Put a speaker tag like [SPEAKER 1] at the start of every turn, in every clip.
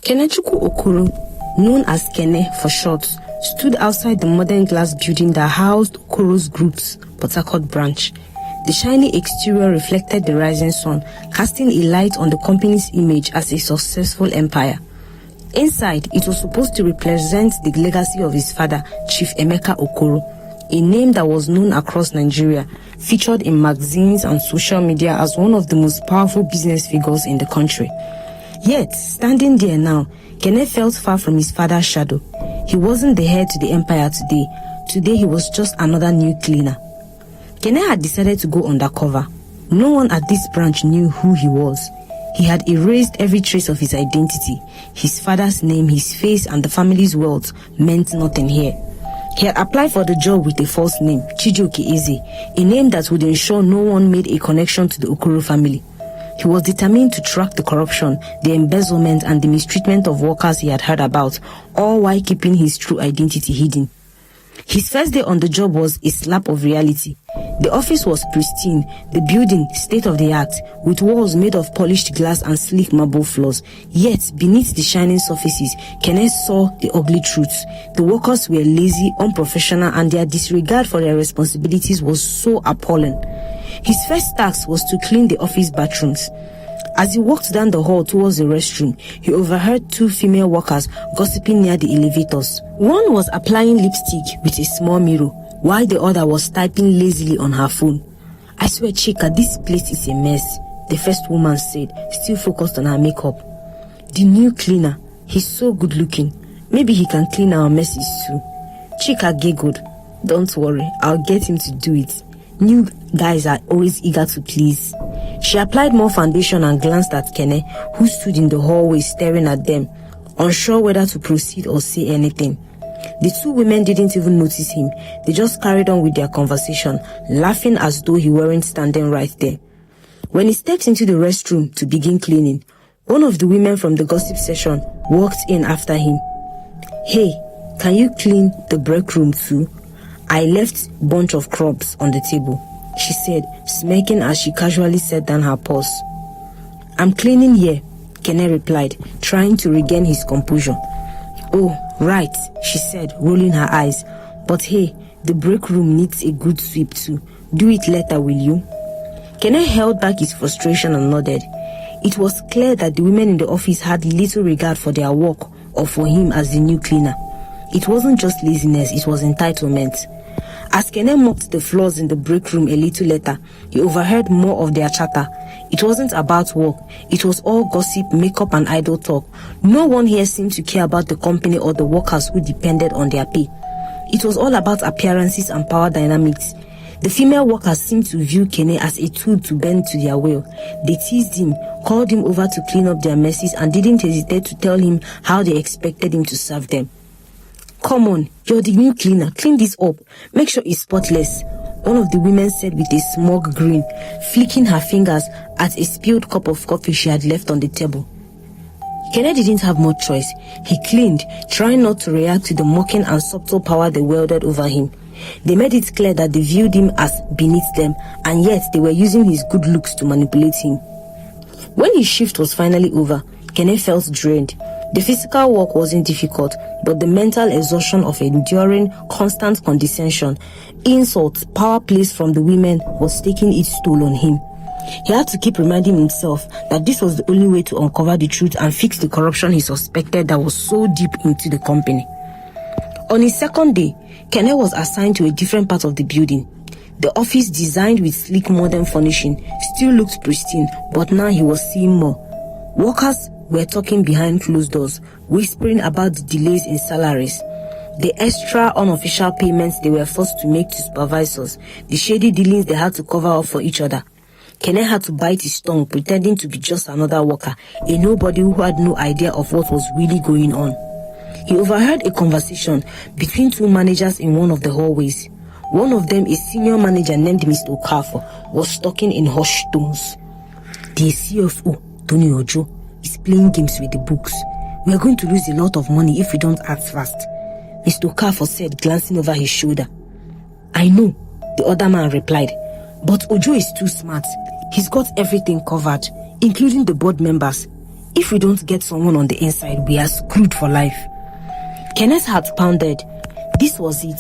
[SPEAKER 1] Kenechukwu Okoro, known as Kene for short, stood outside the modern glass building that housed Okoro's Group's Port Harcourt branch. The shiny exterior reflected the rising sun, casting a light on the company's image as a successful empire. Inside, it was supposed to represent the legacy of his father, Chief Emeka Okoro, a name that was known across Nigeria, featured in magazines and social media as one of the most powerful business figures in the country. Yet, standing there now, Kene felt far from his father's shadow. He wasn't the heir to the empire today. Today he was just another new cleaner. Kene had decided to go undercover. No one at this branch knew who he was. He had erased every trace of his identity. His father's name, his face, and the family's wealth meant nothing here. He had applied for the job with a false name, Chijioke Eze, a name that would ensure no one made a connection to the Okoro family. He was determined to track the corruption, the embezzlement, and the mistreatment of workers he had heard about, all while keeping his true identity hidden. His first day on the job was a slap of reality. The office was pristine, the building state-of-the-art, with walls made of polished glass and sleek marble floors. Yet, beneath the shining surfaces, Kenneth saw the ugly truths. The workers were lazy, unprofessional, and their disregard for their responsibilities was so appalling. His first task was to clean the office bathrooms. As he walked down the hall towards the restroom, he overheard two female workers gossiping near the elevators. One was applying lipstick with a small mirror, while the other was typing lazily on her phone. "I swear, Chika, this place is a mess," the first woman said, still focused on her makeup. "The new cleaner, he's so good looking. Maybe he can clean our messes too." Chika giggled. "Don't worry, I'll get him to do it. New guys are always eager to please." She applied more foundation and glanced at Kene, who stood in the hallway staring at them, unsure whether to proceed or say anything. The two women didn't even notice him. They just carried on with their conversation, laughing as though he weren't standing right there. When he stepped into the restroom to begin cleaning, one of the women from the gossip session walked in after him. "Hey, can you clean the break room too? I left a bunch of crumbs on the table," she said, smirking as she casually set down her paws. "I'm cleaning here," Kene replied, trying to regain his composure. "Oh, right," she said, rolling her eyes. "But hey, the break room needs a good sweep too. Do it later, will you?" Kene held back his frustration and nodded. It was clear that the women in the office had little regard for their work or for him as the new cleaner. It wasn't just laziness, it was entitlement. As Kene mopped the floors in the break room a little later, he overheard more of their chatter. It wasn't about work. It was all gossip, makeup, and idle talk. No one here seemed to care about the company or the workers who depended on their pay. It was all about appearances and power dynamics. The female workers seemed to view Kene as a tool to bend to their will. They teased him, called him over to clean up their messes, and didn't hesitate to tell him how they expected him to serve them. "Come on, you're the new cleaner. Clean this up. Make sure it's spotless," one of the women said with a smug grin, flicking her fingers at a spilled cup of coffee she had left on the table. Kene didn't have much choice. He cleaned, trying not to react to the mocking and subtle power they wielded over him. They made it clear that they viewed him as beneath them, and yet they were using his good looks to manipulate him. When his shift was finally over, Kene felt drained. The physical work wasn't difficult, but the mental exhaustion of enduring constant condescension, insults, power plays from the women was taking its toll on him. He had to keep reminding himself that this was the only way to uncover the truth and fix the corruption he suspected that was so deep into the company. On his second day, Kene was assigned to a different part of the building. The office, designed with sleek modern furnishing, still looked pristine, but now he was seeing more. Workers were talking behind closed doors, whispering about the delays in salaries, the extra unofficial payments they were forced to make to supervisors, the shady dealings they had to cover up for each other. Kene had to bite his tongue, pretending to be just another worker, a nobody who had no idea of what was really going on. He overheard a conversation between two managers in one of the hallways. One of them, a senior manager named Mr. Okafor, was talking in hushed tones. "The CFO, Tony Ojo, is playing games with the books. We are going to lose a lot of money if we don't act fast," Mr. Okafor said, glancing over his shoulder. "I know," the other man replied, "but Ojo is too smart. He's got everything covered, including the board members. If we don't get someone on the inside, we are screwed for life. Kenneth's heart pounded. This was it.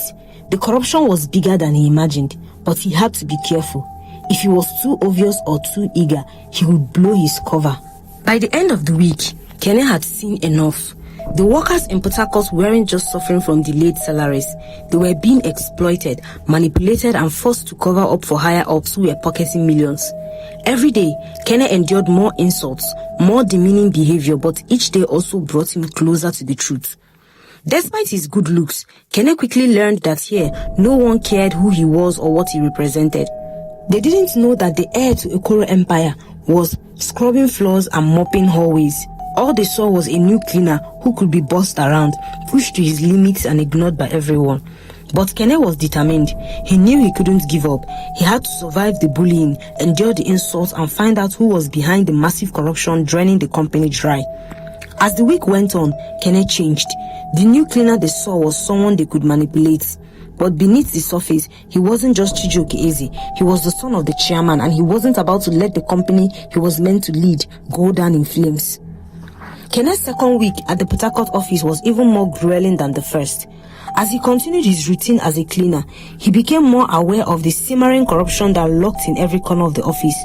[SPEAKER 1] The corruption was bigger than he imagined, but he had to be careful. If he was too obvious or too eager, he would blow his cover. By the end of the week, Kenneth had seen enough. The workers in Port Harcourt weren't just suffering from delayed salaries. They were being exploited, manipulated, and forced to cover up for higher-ups who were pocketing millions. Every day, Kenneth endured more insults, more demeaning behavior, but each day also brought him closer to the truth. Despite his good looks, Kenneth quickly learned that here, no one cared who he was or what he represented. They didn't know that the heir to Okoro Empire was scrubbing floors and mopping hallways. All they saw was a new cleaner who could be bossed around, pushed to his limits and ignored by everyone. But Kenneth was determined. He knew he couldn't give up. He had to survive the bullying, endure the insults, and find out who was behind the massive corruption draining the company dry. As the week went on, Kenneth changed. The new cleaner they saw was someone they could manipulate. But beneath the surface, he wasn't just Chijioke Eze. He was the son of the chairman, and he wasn't about to let the company he was meant to lead go down in flames. Kenneth's second week at the Port Harcourt office was even more grueling than the first. As he continued his routine as a cleaner, he became more aware of the simmering corruption that lurked in every corner of the office.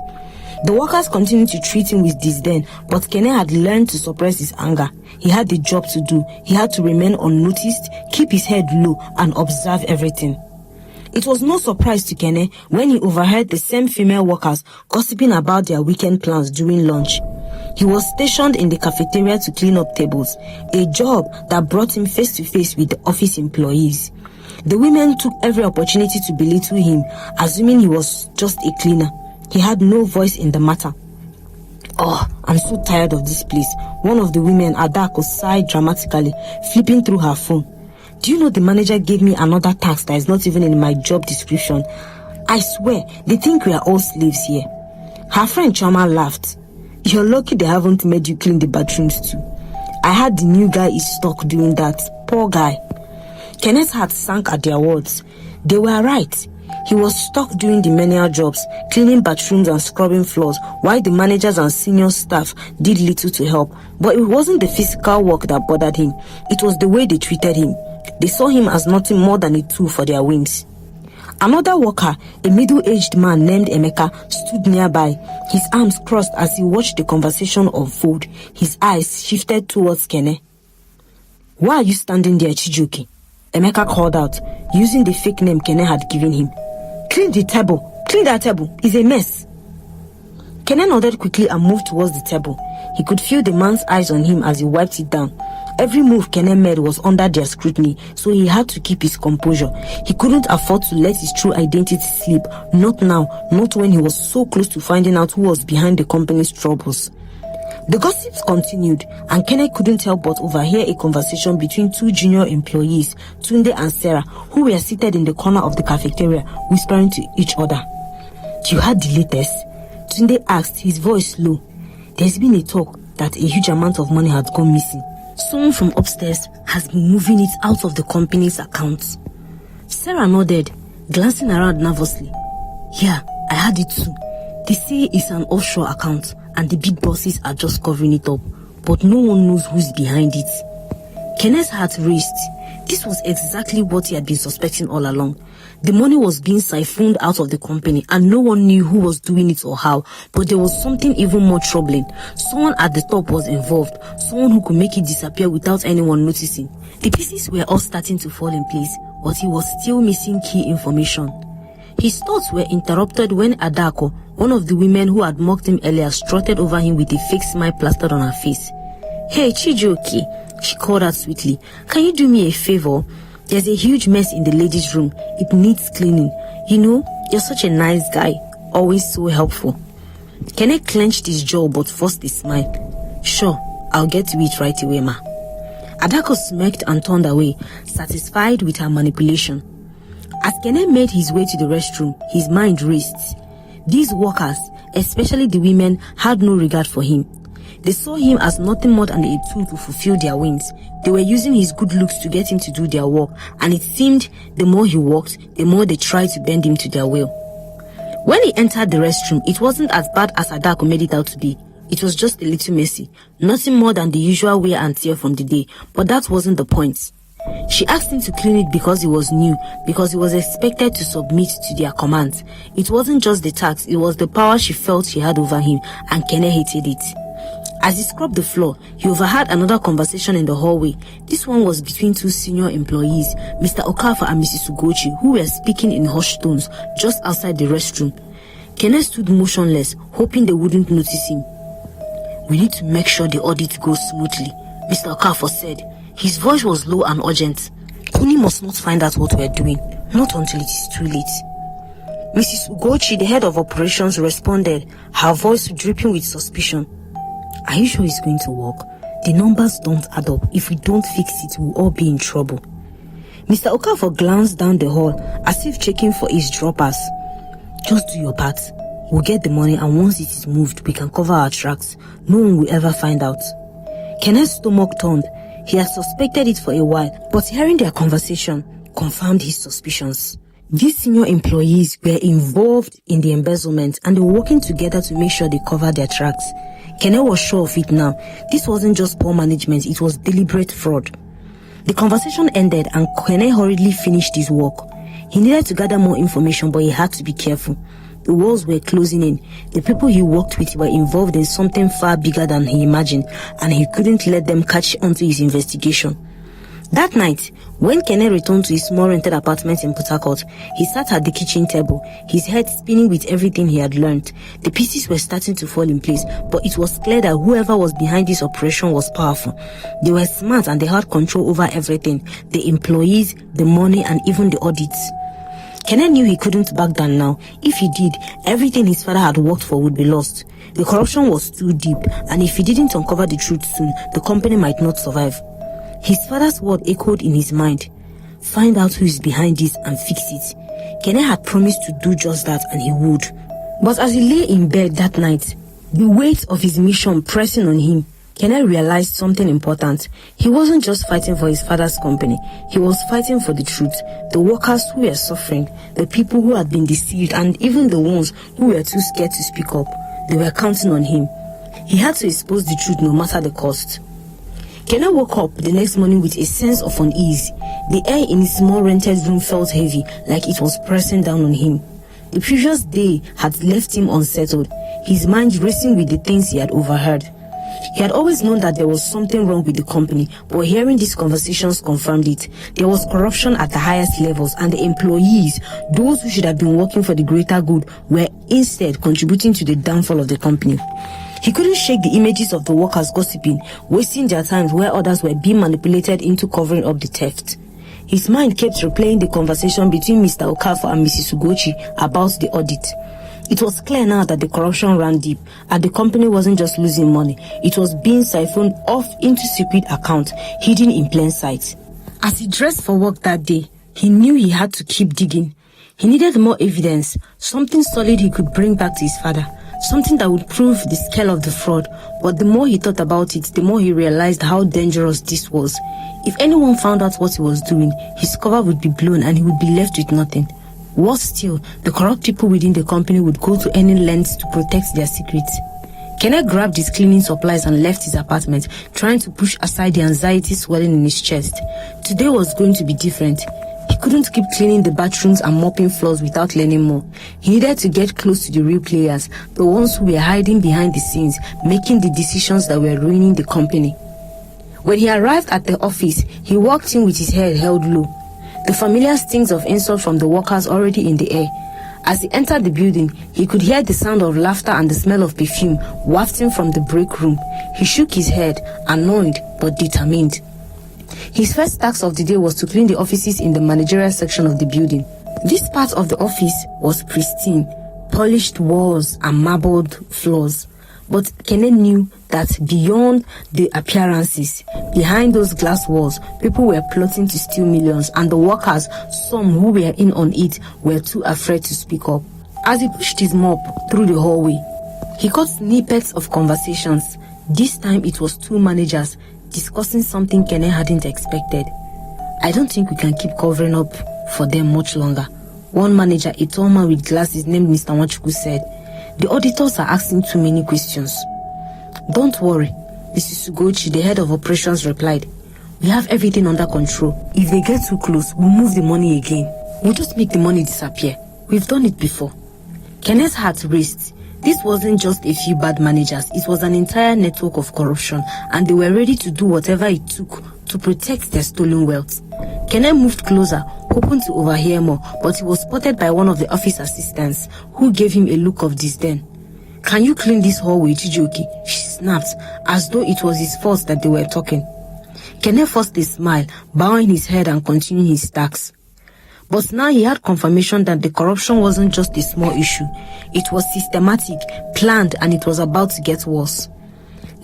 [SPEAKER 1] The workers continued to treat him with disdain, but Kenneth had learned to suppress his anger. He had the job to do. He had to remain unnoticed, keep his head low, and observe everything. It was no surprise to Kenneth when he overheard the same female workers gossiping about their weekend plans during lunch. He was stationed in the cafeteria to clean up tables, a job that brought him face to face with the office employees. The women took every opportunity to belittle him, assuming he was just a cleaner. He had no voice in the matter. "Oh, I'm so tired of this place," one of the women, Adako, sighed dramatically, flipping through her phone. "Do you know the manager gave me another task that is not even in my job description? I swear, they think we are all slaves here." Her friend Choma laughed. "You're lucky they haven't made you clean the bathrooms too. I heard the new guy is stuck doing that. Poor guy." Kenneth's heart sank at their words. They were right. He was stuck doing the menial jobs, cleaning bathrooms and scrubbing floors, while the managers and senior staff did little to help. But it wasn't the physical work that bothered him. It was the way they treated him. They saw him as nothing more than a tool for their whims. Another worker, a middle-aged man named Emeka, stood nearby, his arms crossed as he watched the conversation unfold. His eyes shifted towards Kenneth. "Why are you standing there, Chijioke?" Emeka called out, using the fake name Kenneth had given him. "Clean the table. Clean that table. It's a mess." Kenneth nodded quickly and moved towards the table. He could feel the man's eyes on him as he wiped it down. Every move Kenneth made was under their scrutiny, so he had to keep his composure. He couldn't afford to let his true identity slip. Not now, not when he was so close to finding out who was behind the company's troubles. The gossips continued, and Kenneth couldn't help but overhear a conversation between two junior employees, Tunde and Sarah, who were seated in the corner of the cafeteria, whispering to each other. "You heard the latest?" Tunde asked, his voice low. "There's been a talk that a huge amount of money had gone missing. Someone from upstairs has been moving it out of the company's accounts." Sarah nodded, glancing around nervously. "Yeah, I heard it too. They say it's an offshore account, and the big bosses are just covering it up, but no one knows who's behind it." Kenneth's heart raced. This was exactly what he had been suspecting all along. The money was being siphoned out of the company, and no one knew who was doing it or how, but there was something even more troubling. Someone at the top was involved, someone who could make it disappear without anyone noticing. The pieces were all starting to fall in place, but he was still missing key information. His thoughts were interrupted when Adako, one of the women who had mocked him earlier, strutted over him with a fake smile plastered on her face. "Hey, Chijioke," she called out sweetly. "Can you do me a favor? There's a huge mess in the ladies' room. It needs cleaning. You know, you're such a nice guy, always so helpful." Kenneth clenched his jaw but forced a smile. "Sure, I'll get to it right away, ma." Adako smirked and turned away, satisfied with her manipulation. As Kenneth made his way to the restroom, his mind raced. These workers, especially the women, had no regard for him. They saw him as nothing more than a tool to fulfill their whims. They were using his good looks to get him to do their work, and it seemed the more he worked, the more they tried to bend him to their will. When he entered the restroom, it wasn't as bad as Adako made it out to be. It was just a little messy, nothing more than the usual wear and tear from the day, but that wasn't the point. She asked him to clean it because he was new, because he was expected to submit to their commands. It wasn't just the task, it was the power she felt she had over him, and Kene hated it. As he scrubbed the floor, he overheard another conversation in the hallway. This one was between two senior employees, Mr. Okafor and Mrs. Ugochi, who were speaking in hushed tones just outside the restroom. Kene stood motionless, hoping they wouldn't notice him. "We need to make sure the audit goes smoothly," Mr. Okafor said. His voice was low and urgent. "Kuni must not find out what we're doing, not until it is too late." Mrs. Ugochi, the head of operations, responded, her voice dripping with suspicion. "Are you sure it's going to work? The numbers don't add up. If we don't fix it, we'll all be in trouble." Mr. Okafor glanced down the hall as if checking for his droppers. "Just do your part. We'll get the money, and once it is moved, we can cover our tracks. No one will ever find out." Kenneth's stomach turned. He had suspected it for a while, but hearing their conversation confirmed his suspicions. These senior employees were involved in the embezzlement, and they were working together to make sure they covered their tracks. Kenneth was sure of it now. This wasn't just poor management, it was deliberate fraud. The conversation ended and Kenneth hurriedly finished his work. He needed to gather more information, but he had to be careful. The walls were closing in. The people he worked with were involved in something far bigger than he imagined, and he couldn't let them catch onto his investigation. That night, when Kenneth returned to his small rented apartment in Port Harcourt, he sat at the kitchen table, his head spinning with everything he had learned. The pieces were starting to fall in place, but it was clear that whoever was behind this operation was powerful. They were smart and they had control over everything: the employees, the money, and even the audits. Kenneth knew he couldn't back down now. If he did, everything his father had worked for would be lost. The corruption was too deep, and if he didn't uncover the truth soon, the company might not survive. His father's word echoed in his mind: "Find out who is behind this and fix it." Kenneth had promised to do just that, and he would. But as he lay in bed that night, the weight of his mission pressing on him, Kenneth realized something important. He wasn't just fighting for his father's company. He was fighting for the truth. The workers who were suffering, the people who had been deceived, and even the ones who were too scared to speak up. They were counting on him. He had to expose the truth no matter the cost. Kenneth woke up the next morning with a sense of unease. The air in his small rented room felt heavy, like it was pressing down on him. The previous day had left him unsettled, his mind racing with the things he had overheard. He had always known that there was something wrong with the company, but hearing these conversations confirmed it. There was corruption at the highest levels, and the employees, those who should have been working for the greater good, were instead contributing to the downfall of the company. He couldn't shake the images of the workers gossiping, wasting their time where others were being manipulated into covering up the theft. His mind kept replaying the conversation between Mr. Okafor and Mrs. Ugochi about the audit. It was clear now that the corruption ran deep, and the company wasn't just losing money, it was being siphoned off into secret accounts hidden in plain sight. As he dressed for work that day, he knew he had to keep digging. He needed more evidence, something solid he could bring back to his father, something that would prove the scale of the fraud. But the more he thought about it, the more he realized how dangerous this was. If anyone found out what he was doing, his cover would be blown and he would be left with nothing. Worse still, the corrupt people within the company would go to any lengths to protect their secrets. Kenneth grabbed his cleaning supplies and left his apartment, trying to push aside the anxiety swelling in his chest. Today was going to be different. He couldn't keep cleaning the bathrooms and mopping floors without learning more. He needed to get close to the real players, the ones who were hiding behind the scenes, making the decisions that were ruining the company. When he arrived at the office, he walked in with his head held low. The familiar stings of insult from the workers already in the air. As he entered the building, he could hear the sound of laughter and the smell of perfume wafting from the break room. He shook his head, annoyed but determined. His first task of the day was to clean the offices in the managerial section of the building. This part of the office was pristine, polished walls and marbled floors. But Kenneth knew that beyond the appearances, behind those glass walls, people were plotting to steal millions, and the workers, some who were in on it, were too afraid to speak up. As he pushed his mop through the hallway, he caught snippets of conversations. This time it was two managers discussing something Kenneth hadn't expected. "I don't think we can keep covering up for them much longer," one manager, a tall man with glasses named Mr. Nwachukwu, said. "The auditors are asking too many questions." "Don't worry," Mrs. Sugochi, the head of operations, replied. "We have everything under control. If they get too close, we'll move the money again. We'll just make the money disappear. We've done it before." Kenneth's heart raced. This wasn't just a few bad managers, it was an entire network of corruption, and they were ready to do whatever it took to protect their stolen wealth. Kenneth moved closer, hoping to overhear more, but he was spotted by one of the office assistants, who gave him a look of disdain. "Can you clean this hallway, Chijioke?" she snapped, as though it was his fault that they were talking. Kenneth forced a smile, bowing his head and continuing his tasks. But now he had confirmation that the corruption wasn't just a small issue. It was systematic, planned, and it was about to get worse.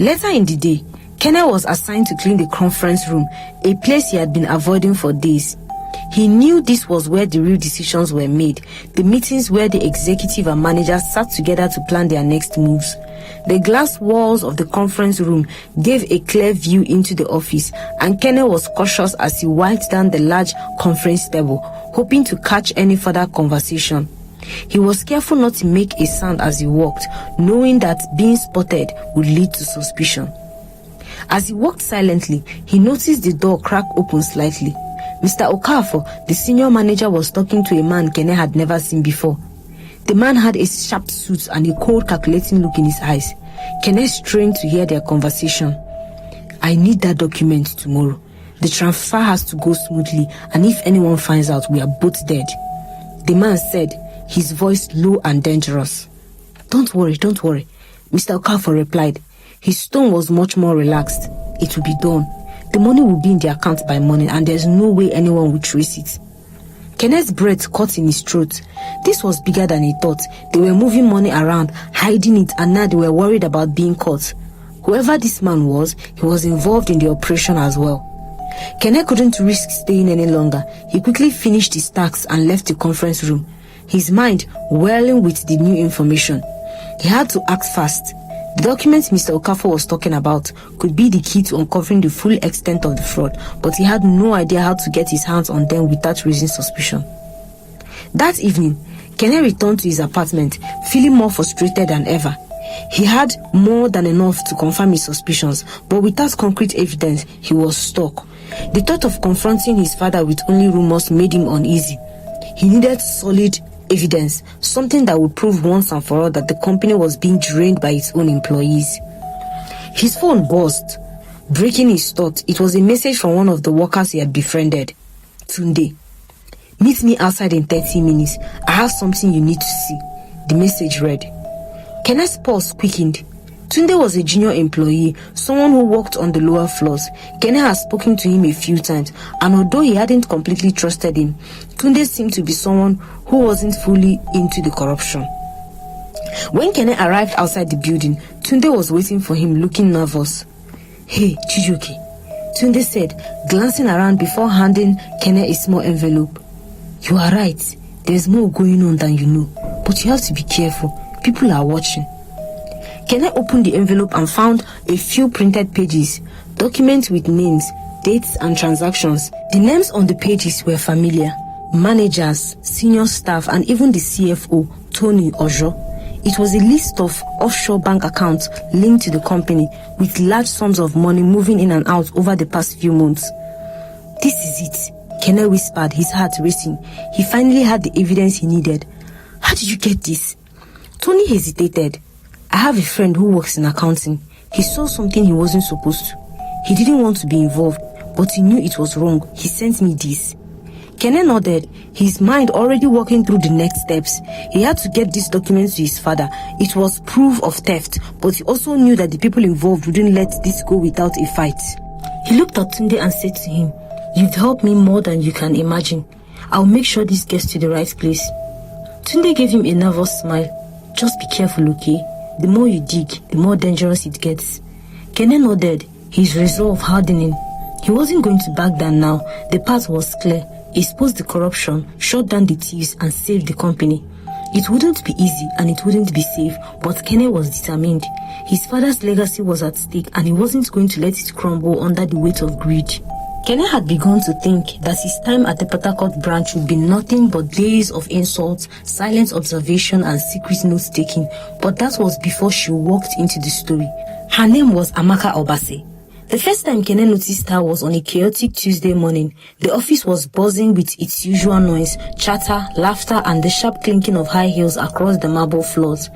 [SPEAKER 1] Later in the day, Kenneth was assigned to clean the conference room, a place he had been avoiding for days. He knew this was where the real decisions were made, the meetings where the executive and managers sat together to plan their next moves. The glass walls of the conference room gave a clear view into the office, and Kenneth was cautious as he wiped down the large conference table, hoping to catch any further conversation. He was careful not to make a sound as he walked, knowing that being spotted would lead to suspicion. As he walked silently, he noticed the door crack open slightly. Mr. Okafor, the senior manager, was talking to a man Kenneth had never seen before. The man had a sharp suit and a cold, calculating look in his eyes. Kenneth strained to hear their conversation. "I need that document tomorrow. The transfer has to go smoothly, and if anyone finds out, we are both dead," the man said, his voice low and dangerous. Don't worry, Mr. Okafor replied. His tone was much more relaxed. "It will be done. The money will be in the account by morning, and there's no way anyone will trace it." Kenneth's breath caught in his throat. This was bigger than he thought. They were moving money around, hiding it, and now they were worried about being caught. Whoever this man was, he was involved in the operation as well. Kenneth couldn't risk staying any longer. He quickly finished his tasks and left the conference room, his mind whirling with the new information. He had to act fast. The documents Mr. Okafor was talking about could be the key to uncovering the full extent of the fraud, but he had no idea how to get his hands on them without raising suspicion. That evening, Kenneth returned to his apartment, feeling more frustrated than ever. He had more than enough to confirm his suspicions, but without concrete evidence, he was stuck. The thought of confronting his father with only rumors made him uneasy. He needed solid evidence, something that would prove once and for all that the company was being drained by its own employees. His phone buzzed. Breaking his thought, it was a message from one of the workers he had befriended. "Tunde, meet me outside in 30 minutes. I have something you need to see," the message read. Kenneth's pulse quickened. Tunde was a junior employee, someone who worked on the lower floors. Kenneth had spoken to him a few times, and although he hadn't completely trusted him, Tunde seemed to be someone who wasn't fully into the corruption. When Kenneth arrived outside the building, Tunde was waiting for him, looking nervous. "Hey, Chijioke," Tunde said, glancing around before handing Kenneth a small envelope. "You are right, there's more going on than you know, but you have to be careful. People are watching." Kenneth opened the envelope and found a few printed pages, documents with names, dates, and transactions. The names on the pages were familiar: managers, senior staff, and even the CFO, Tony Ojo. It was a list of offshore bank accounts linked to the company, with large sums of money moving in and out over the past few months. "This is it," Kenneth whispered, his heart racing. He finally had the evidence he needed. "How did you get this?" Tony hesitated. "I have a friend who works in accounting. He saw something he wasn't supposed to. He didn't want to be involved, but he knew it was wrong. He sent me this." Kenneth nodded, his mind already working through the next steps. He had to get these documents to his father. It was proof of theft, but he also knew that the people involved wouldn't let this go without a fight. He looked at Tunde and said to him, "You've helped me more than you can imagine. I'll make sure this gets to the right place." Tunde gave him a nervous smile. "Just be careful, okay? The more you dig, the more dangerous it gets." Kenneth nodded, his resolve hardening. He wasn't going to back down now. The path was clear. Expose the corruption, shut down the thieves, and save the company. It wouldn't be easy and it wouldn't be safe, but Kenneth was determined. His father's legacy was at stake and he wasn't going to let it crumble under the weight of greed. Kenneth had begun to think that his time at the Port Harcourt branch would be nothing but days of insults, silent observation, and secret note-taking, but that was before she walked into the story. Her name was Amaka Obase. The first time Kene noticed her was on a chaotic Tuesday morning. The office was buzzing with its usual noise, chatter, laughter, and the sharp clinking of high heels across the marble floors.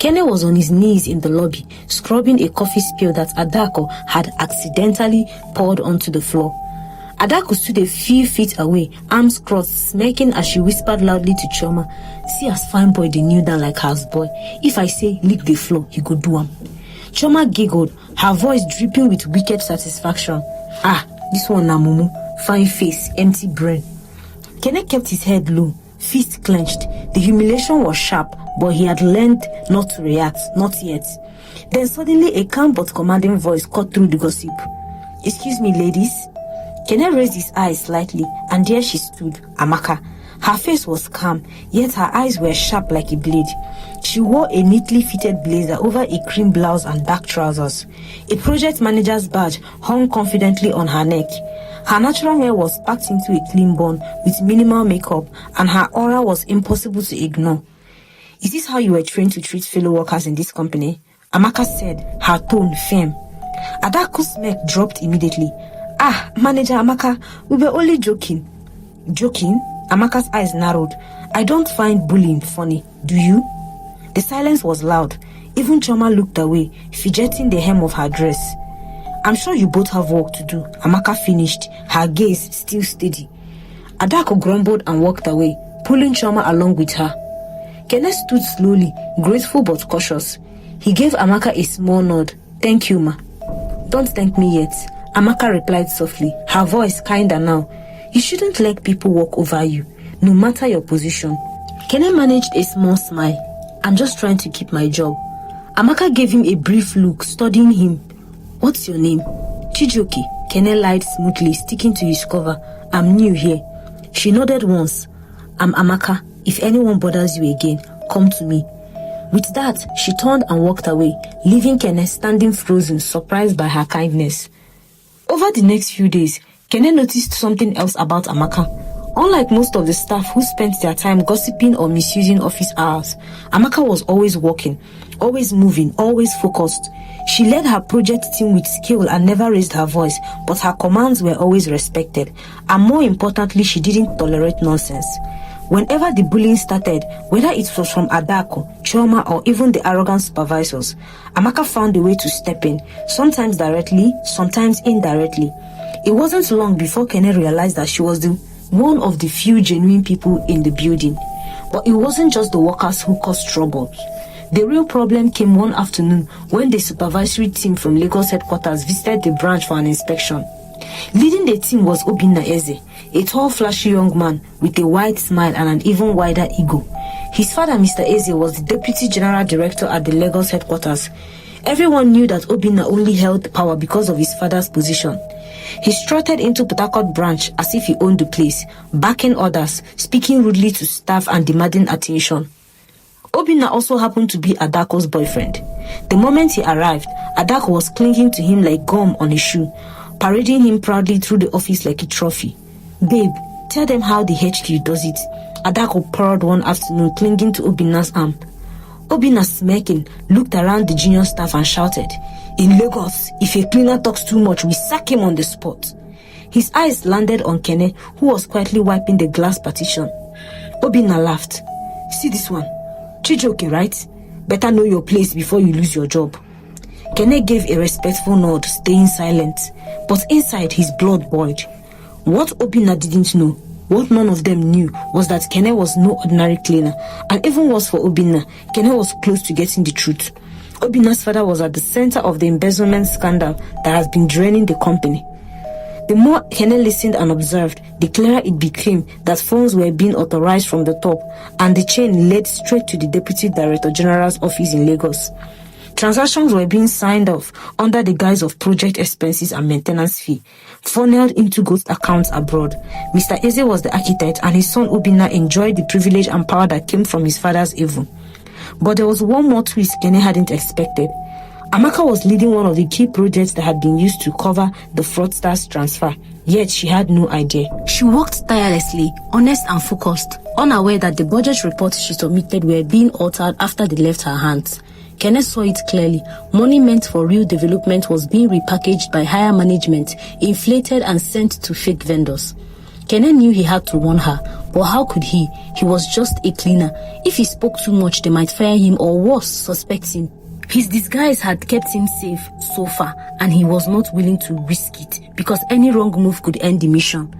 [SPEAKER 1] Kene was on his knees in the lobby, scrubbing a coffee spill that Adako had accidentally poured onto the floor. Adako stood a few feet away, arms crossed, smirking as she whispered loudly to Chioma, "See as fine boy dey kneel down like houseboy. If I say lick the floor, he go do am." Chioma giggled, her voice dripping with wicked satisfaction. "Ah, this one na mumu. Fine face, empty brain." Kene kept his head low, fist clenched. The humiliation was sharp, but he had learned not to react, not yet. Then suddenly a calm but commanding voice cut through the gossip. "Excuse me, ladies." Kene raised his eyes slightly, and there she stood, Amaka. Her face was calm, yet her eyes were sharp like a blade. She wore a neatly fitted blazer over a cream blouse and dark trousers. A project manager's badge hung confidently on her neck. Her natural hair was packed into a clean bun with minimal makeup, and her aura was impossible to ignore. "Is this how you were trained to treat fellow workers in this company?" Amaka said, her tone firm. Adaku's smirk dropped immediately. "Ah, Manager Amaka, we were only joking." "Joking?" Amaka's eyes narrowed. "I don't find bullying funny, do you?" The silence was loud. Even Chioma looked away, fidgeting the hem of her dress. "I'm sure you both have work to do," Amaka finished, her gaze still steady. Adako grumbled and walked away, pulling Chioma along with her. Kenneth stood slowly, grateful but cautious. He gave Amaka a small nod. "Thank you, ma." "Don't thank me yet," Amaka replied softly, her voice kinder now. "You shouldn't let people walk over you, no matter your position." Kenneth managed a small smile. "I'm just trying to keep my job." Amaka gave him a brief look, studying him. "What's your name?" "Chijoke," Kenneth lied smoothly, sticking to his cover. "I'm new here." She nodded once. "I'm Amaka. If anyone bothers you again, come to me." With that, she turned and walked away, leaving Kenneth standing frozen, surprised by her kindness. Over the next few days, Kenneth noticed something else about Amaka. Unlike most of the staff who spent their time gossiping or misusing office hours, Amaka was always working, always moving, always focused. She led her project team with skill and never raised her voice, but her commands were always respected. And more importantly, she didn't tolerate nonsense. Whenever the bullying started, whether it was from Adako, Chioma, or even the arrogant supervisors, Amaka found a way to step in, sometimes directly, sometimes indirectly. It wasn't long before Kenneth realized that she was one of the few genuine people in the building. But it wasn't just the workers who caused trouble. The real problem came one afternoon when the supervisory team from Lagos headquarters visited the branch for an inspection. Leading the team was Obinna Eze, a tall, flashy young man with a wide smile and an even wider ego. His father, Mr. Eze, was the deputy general director at the Lagos headquarters. Everyone knew that Obinna only held power because of his father's position. He strutted into Port Harcourt branch as if he owned the place, backing orders, speaking rudely to staff and demanding attention. Obinna also happened to be Adako's boyfriend. The moment he arrived, Adako was clinging to him like gum on a shoe, parading him proudly through the office like a trophy. "Babe, tell them how the HQ does it," Adako purred one afternoon, clinging to Obinna's arm. Obinna, smirking, looked around the junior staff and shouted, "In Lagos, if a cleaner talks too much, we sack him on the spot." His eyes landed on Kene, who was quietly wiping the glass partition. Obinna laughed. "See this one? Chijoke, right? Better know your place before you lose your job." Kene gave a respectful nod, staying silent, but inside his blood boiled. What Obinna didn't know, what none of them knew, was that Kene was no ordinary cleaner, and even worse for Obinna, Kene was close to getting the truth. Obinna's father was at the center of the embezzlement scandal that has been draining the company. The more Kene listened and observed, the clearer it became that funds were being authorized from the top, and the chain led straight to the Deputy Director General's office in Lagos. Transactions were being signed off under the guise of project expenses and maintenance fee, funneled into ghost accounts abroad. Mr. Eze was the architect, and his son Obinna enjoyed the privilege and power that came from his father's evil. But there was one more twist Kene hadn't expected. Amaka was leading one of the key projects that had been used to cover the fraudsters' transfer, yet she had no idea. She worked tirelessly, honest and focused, unaware that the budget reports she submitted were being altered after they left her hands.
[SPEAKER 2] Kenneth saw it clearly. Money meant for real development was being repackaged by higher management, inflated and sent to fake vendors. Kenneth knew he had to warn her, but how could he? He was just a cleaner. If he spoke too much, they might fire him or worse, suspect him. His disguise had kept him safe so far, and he was not willing to risk it because any wrong move could end the mission.